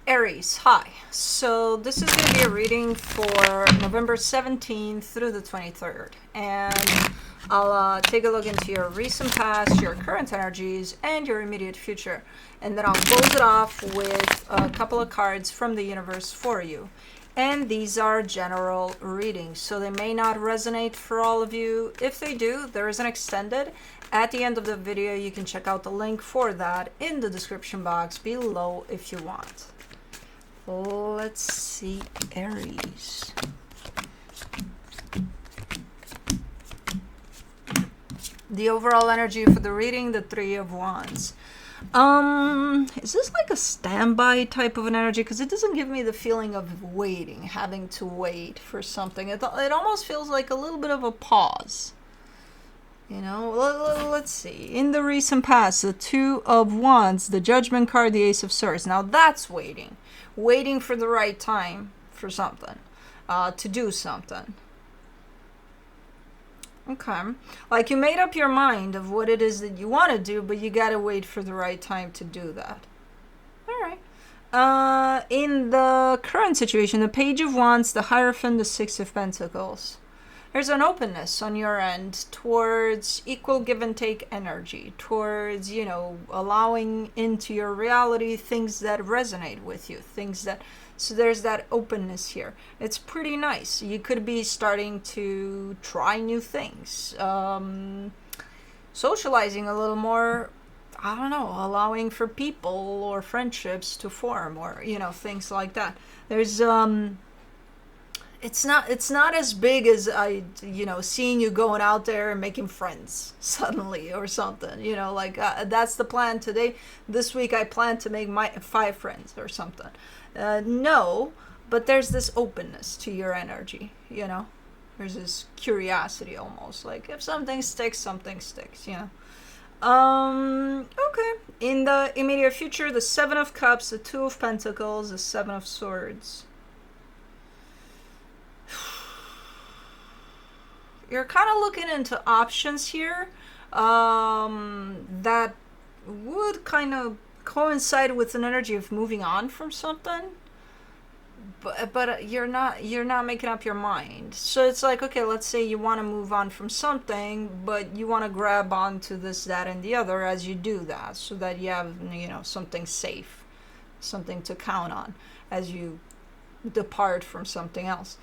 Aries, hi. So this is going to be a reading for November 17th through the 23rd. And I'll take a look into your recent past, your current energies, and your immediate future. And then I'll close it off with a couple of cards from the universe for you. And these are general readings, so they may not resonate for all of you. If they do, there is an extended. At the end of the video, you can check out the link for that in the description box below if you want. Let's see, Aries. The overall energy for the reading, the Three of Wands. Is this like a standby type of an energy? Because it doesn't give me the feeling of waiting, having to wait for something. It almost feels like a little bit of a pause. You know, let's see. In the recent past, the Two of Wands, the Judgment card, the Ace of Swords. Now that's waiting. Waiting for the right time for something. To do something. Okay. Like you made up your mind of what it is that you want to do, but you got to wait for the right time to do that. All right. In the current situation, the Page of Wands, the Hierophant, the Six of Pentacles. There's an openness on your end towards equal give and take energy, towards, you know, allowing into your reality things that resonate with you, things that, so there's that openness here. It's pretty nice. You could be starting to try new things, socializing a little more, I don't know, allowing for people or friendships to form or, you know, things like that. There's, it's not as big as seeing you going out there and making friends suddenly or something, you know, like that's the plan today. This week I plan to make my 5 friends or something. No, but there's this openness to your energy, you know. There's this curiosity almost, like if something sticks, you know. Okay. In the immediate future, the Seven of Cups, the Two of Pentacles, the Seven of Swords. You're kind of looking into options here that would kind of coincide with an energy of moving on from something, but you're not making up your mind. So it's like, okay, let's say you want to move on from something, but you want to grab onto this, that, and the other as you do that, so that you have, you know, something safe, something to count on as you depart from something else.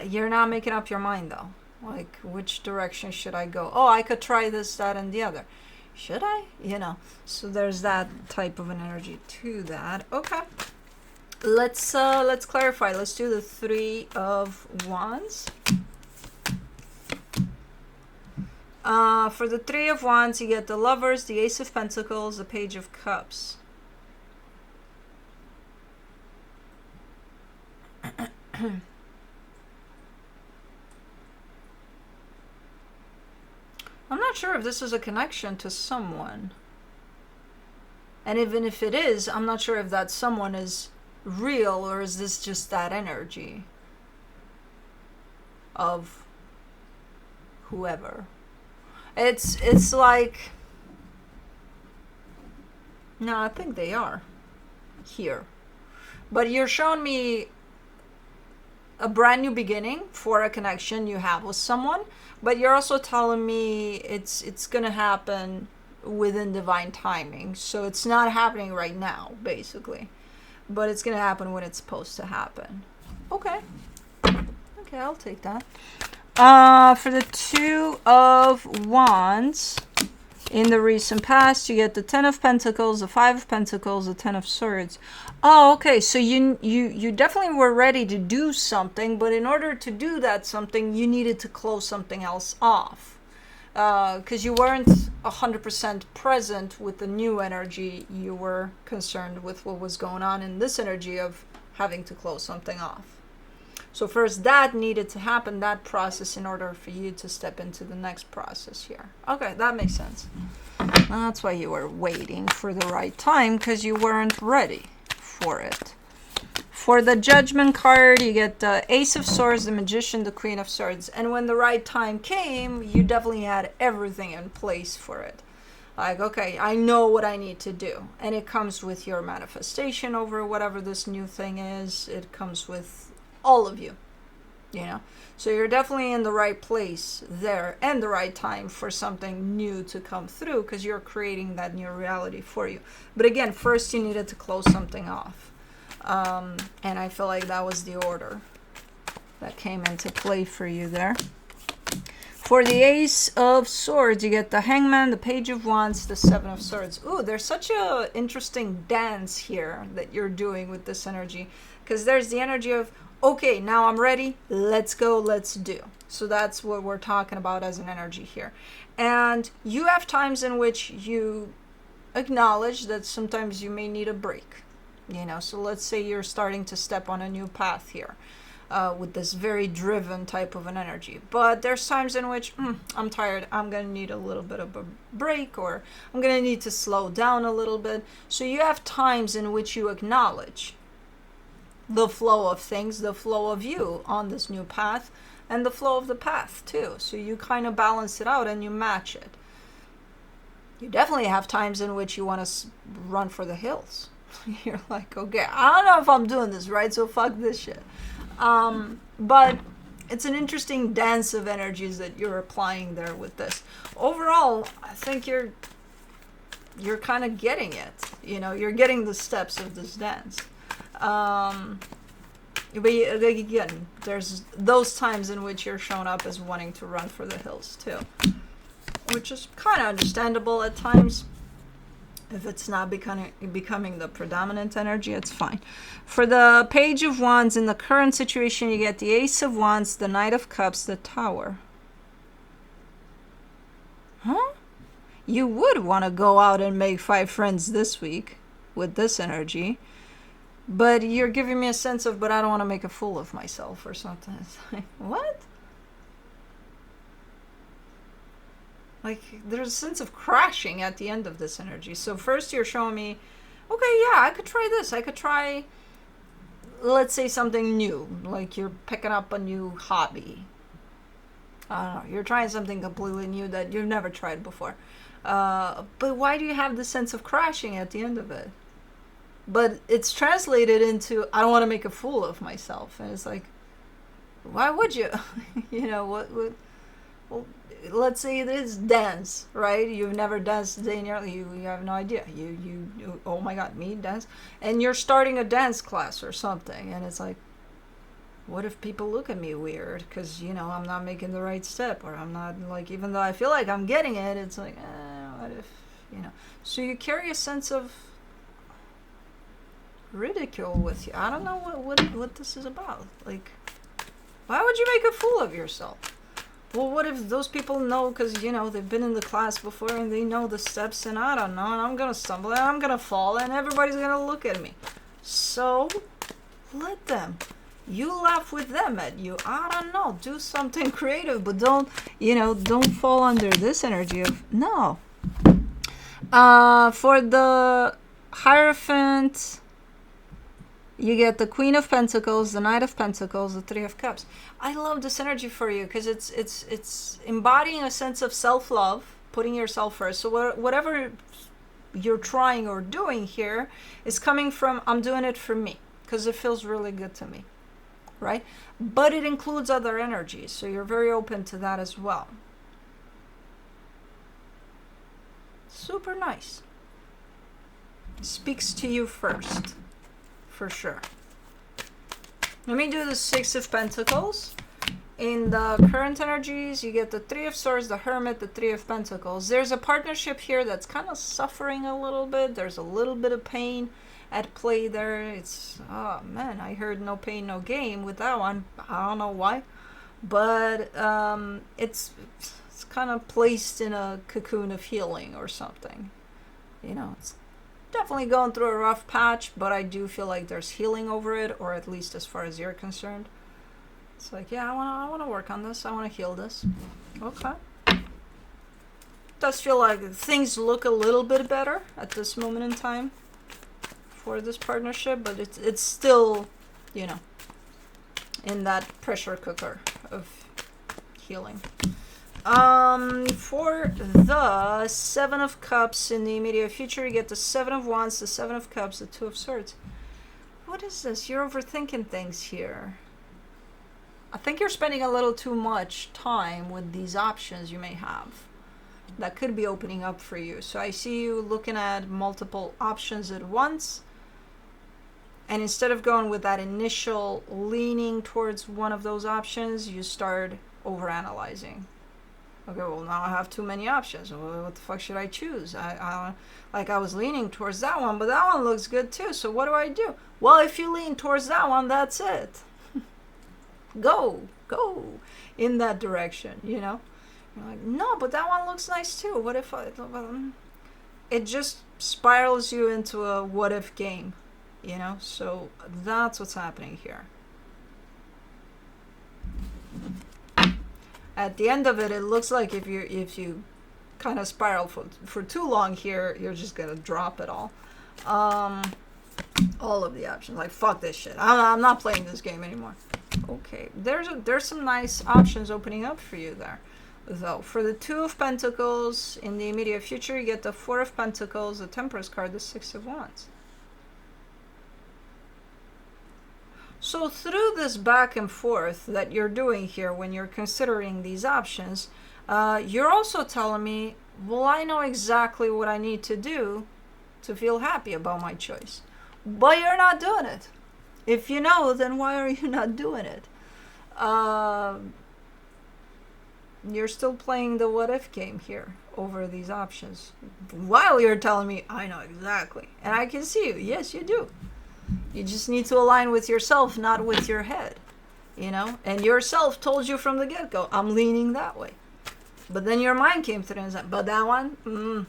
You're not making up your mind though. Like, which direction should I go? Oh, I could try this, that, and the other. Should I? You know, so there's that type of an energy to that. Okay. Let's clarify. Let's do the Three of Wands. For the Three of Wands, you get the Lovers, the Ace of Pentacles, the Page of Cups. I'm not sure if this is a connection to someone. And even if it is, I'm not sure if that someone is real or is this just that energy of whoever. It's like, no, I think they are here. But you're showing me a brand new beginning for a connection you have with someone, but you're also telling me it's gonna happen within divine timing. So it's not happening right now, basically, but it's gonna happen when it's supposed to happen. Okay, I'll take that. For the Two of Wands, in the recent past, you get the Ten of Pentacles, the Five of Pentacles, the Ten of Swords. Oh, okay. So you definitely were ready to do something, but in order to do that something, you needed to close something else off. Because you weren't 100% present with the new energy. You were concerned with what was going on in this energy of having to close something off. So first that needed to happen, that process, in order for you to step into the next process here. Okay, that makes sense. That's why you were waiting for the right time, because you weren't ready for it. For the Judgment card, you get the Ace of Swords, the Magician, the Queen of Swords. And when the right time came, you definitely had everything in place for it. Like, okay, I know what I need to do. And it comes with your manifestation over whatever this new thing is. It comes with all of you, you know. So you're definitely in the right place there and the right time for something new to come through, because you're creating that new reality for you. But again, first you needed to close something off. And I feel like that was the order that came into play for you there. For the Ace of Swords, you get the Hangman, the Page of Wands, the Seven of Swords. Ooh, there's such a interesting dance here that you're doing with this energy, because there's the energy of, okay, now I'm ready, let's go, let's do. So that's what we're talking about as an energy here. And you have times in which you acknowledge that sometimes you may need a break, you know. So let's say you're starting to step on a new path here. With this very driven type of an energy. But there's times in which I'm tired, I'm going to need a little bit of a break, or I'm going to need to slow down a little bit. So you have times in which you acknowledge the flow of things, the flow of you on this new path, and the flow of the path too. So you kind of balance it out and you match it. You definitely have times in which you want to run for the hills. You're like, okay, I don't know if I'm doing this right, so fuck this shit. But it's an interesting dance of energies that you're applying there with this. Overall, I think you're kind of getting it. You know, you're getting the steps of this dance. But again, there's those times in which you're showing up as wanting to run for the hills too, which is kind of understandable at times. If it's not becoming the predominant energy, it's fine. For the Page of Wands, in the current situation, you get the Ace of Wands, the Knight of Cups, the Tower. Huh? You would want to go out and make 5 friends this week with this energy. But you're giving me a sense of, but I don't want to make a fool of myself or something. It's like, what? Like, there's a sense of crashing at the end of this energy. So first you're showing me, okay, yeah, I could try this. I could try, let's say, something new. Like you're picking up a new hobby. I don't know. You're trying something completely new that you've never tried before. But why do you have this sense of crashing at the end of it? But it's translated into, I don't want to make a fool of myself. And it's like, why would you? You know, what well, let's say it is dance, right? You've never danced a day in your life. You have no idea. You oh my god, me dance? And you're starting a dance class or something, and it's like, what if people look at me weird because, you know, I'm not making the right step, or I'm not, like, even though I feel like I'm getting it, it's like, what if, you know. So you carry a sense of ridicule with you. I don't know what this is about. Like, why would you make a fool of yourself? Well, what if those people know, because, you know, they've been in the class before and they know the steps, and I don't know, and I'm going to stumble and I'm going to fall and everybody's going to look at me. So, let them. You laugh with them at you. I don't know. Do something creative, but don't, you know, don't fall under this energy of, no. For the Hierophant, you get the Queen of Pentacles, the Knight of Pentacles, the Three of Cups. I love this energy for you because it's embodying a sense of self-love, putting yourself first. So whatever you're trying or doing here is coming from, I'm doing it for me because it feels really good to me, right? But it includes other energies, so you're very open to that as well. Super nice. Speaks to you first. For sure. Let me do the Six of Pentacles. In the current energies, you get the Three of Swords, the Hermit, the Three of Pentacles. There's a partnership here that's kind of suffering a little bit. There's a little bit of pain at play there. It's, oh man, I heard no pain, no gain with that one. I don't know why. But it's kind of placed in a cocoon of healing or something. You know, it's definitely going through a rough patch, but I do feel like there's healing over it, or at least as far as you're concerned. It's like, yeah, I want to work on this. I want to heal this. Okay. Does feel like things look a little bit better at this moment in time for this partnership, but it's still, you know, in that pressure cooker of healing. For the Seven of Cups in the immediate future, you get the Seven of Wands, the Seven of Cups, the Two of Swords. What is this? You're overthinking things here. I think you're spending a little too much time with these options you may have. That could be opening up for you. So I see you looking at multiple options at once. And instead of going with that initial leaning towards one of those options, you start overanalyzing. Okay, well, now I have too many options. Well, what the fuck should I choose? I was leaning towards that one, but that one looks good too. So what do I do? Well, if you lean towards that one, that's it. Go in that direction, you know? You're like, no, but that one looks nice too. What if it just spirals you into a what if game, you know? So that's what's happening here. At the end of it, it looks like if you kind of spiral for too long here, you're just gonna drop it all. All of the options, like fuck this shit. I'm not playing this game anymore. Okay, there's some nice options opening up for you there. Though for the Two of Pentacles in the immediate future, you get the Four of Pentacles, the Temperance card, the Six of Wands. So through this back and forth that you're doing here when you're considering these options, you're also telling me, well, I know exactly what I need to do to feel happy about my choice. But you're not doing it. If you know, then why are you not doing it? You're still playing the what if game here over these options. While you're telling me, I know exactly. And I can see you. Yes, you do. You just need to align with yourself, not with your head. You know? And yourself told you from the get-go, I'm leaning that way. But then your mind came through and said, but that one?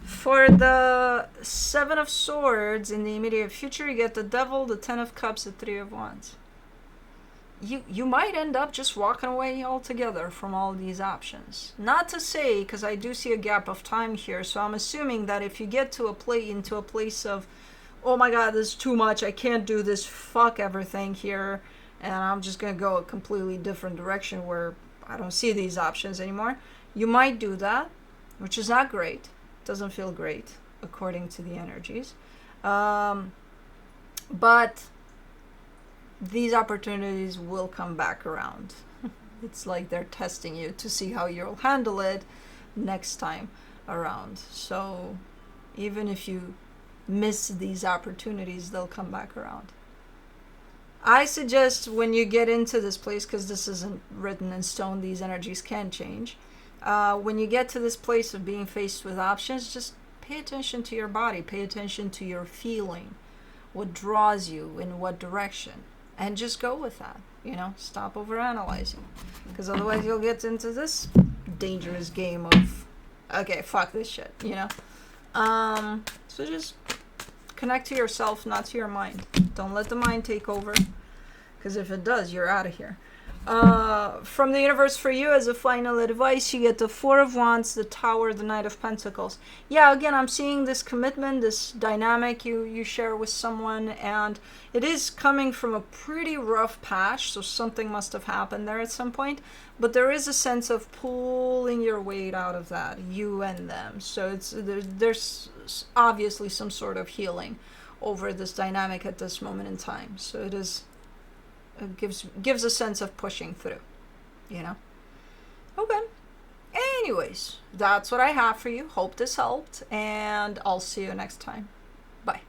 For the Seven of Swords in the immediate future, you get the Devil, the Ten of Cups, the Three of Wands. You might end up just walking away altogether from all these options. Not to say, because I do see a gap of time here, so I'm assuming that if you get to into a place of, oh my god, this is too much, I can't do this, fuck everything here, and I'm just going to go a completely different direction where I don't see these options anymore, you might do that, which is not great. Doesn't feel great, according to the energies. But these opportunities will come back around. It's like they're testing you to see how you'll handle it next time around. So even if you miss these opportunities, they'll come back around. I suggest when you get into this place, because this isn't written in stone, these energies can change. When you get to this place of being faced with options, just pay attention to your body, pay attention to your feeling, what draws you in what direction, and just go with that, you know, stop overanalyzing, because otherwise you'll get into this dangerous game of, okay, fuck this shit, you know. So just connect to yourself, not to your mind. Don't let the mind take over, because if it does, you're out of here. From the universe for you, as a final advice, you get the Four of Wands, the Tower, the Knight of Pentacles. Yeah, again, I'm seeing this commitment, this dynamic you share with someone, and it is coming from a pretty rough patch, so something must have happened there at some point, but there is a sense of pulling your weight out of that, you and them. So there's obviously some sort of healing over this dynamic at this moment in time. So it gives a sense of pushing through, you know. Okay, anyways, that's what I have for you. Hope this helped, and I'll see you next time. Bye.